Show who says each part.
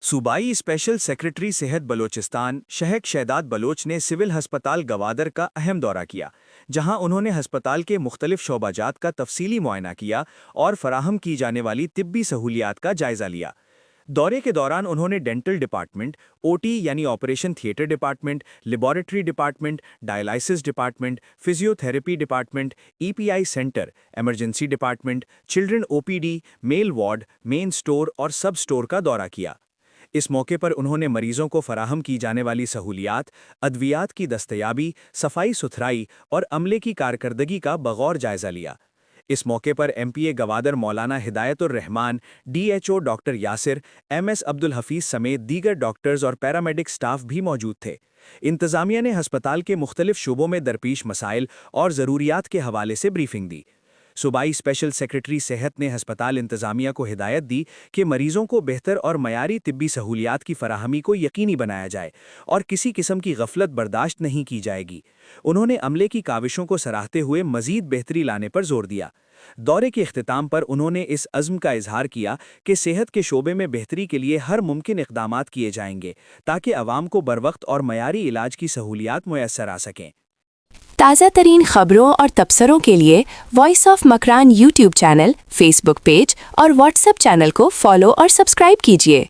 Speaker 1: सूबाई special secretary सेहत Balochistan शहक Shahdad Bloch ने सिविल हस्पताल गवादर का अहम दौरा किया, जहां उन्होंने हस्पताल के मुख्तलिफ शोबाजात का तफसीली मुआयना किया और फराहम की जाने वाली तिब्बी सहूलियात का जायजा लिया। दौरे के दौरान उन्होंने डेंटल डिपार्टमेंट, ओटी यानी operation theatre department, laboratory department, dialysis department, physiotherapy department, EPI centre, emergency department, children OPD, male ward, main store और सब स्टोर का दौरा किया। इस मौके पर उन्होंने मरीजों को फराहम की जाने वाली सहूलियात, अद्वियात की दस्तयाबी, सफाई सुथराई और अमले की कारकर्दगी का बगौर जायजा लिया। इस मौके पर एमपीए गवादर मौलाना Hidayatur Rehman, DHO doctor Yasir, MS Abdul Hafeez समेत दीगर डॉक्टर्स और पैरामेडिक स्टाफ भी मौजूद थे। इंतजामिया ने हस्पताल के मुख्तलिफ शोबों में दरपेश मसाइल और ज़रूरियात के हवाले से ब्रीफिंग दी। सूबाई स्पेशल सेक्रेटरी सेहत ने हस्पताल इंतजामिया को हिदायत दी कि मरीजों को बेहतर और मयारी तिब्बी सहूलियात की फराहमी को यकीनी बनाया जाए और किसी किस्म की गफलत बर्दाश्त नहीं की जाएगी। उन्होंने अमले की काविशों को सराहते हुए मजीद बेहतरी लाने पर जोर दिया। दौरे के इख्तिताम पर उन्होंने इस अज़्म का इजहार किया कि सेहत के शोबे में बेहतरी के लिए हर मुमकिन इक़दामात किए जाएंगे ताकि अवाम को बरवक्त और मयारी इलाज की सहूलियात मुयस्सर आ सकें।
Speaker 2: ताज़ा तरीन खबरों और तबसरों के लिए voice of Makran YouTube channel, Facebook page और व्हाट्सएप चैनल को फॉलो और सब्सक्राइब कीजिए।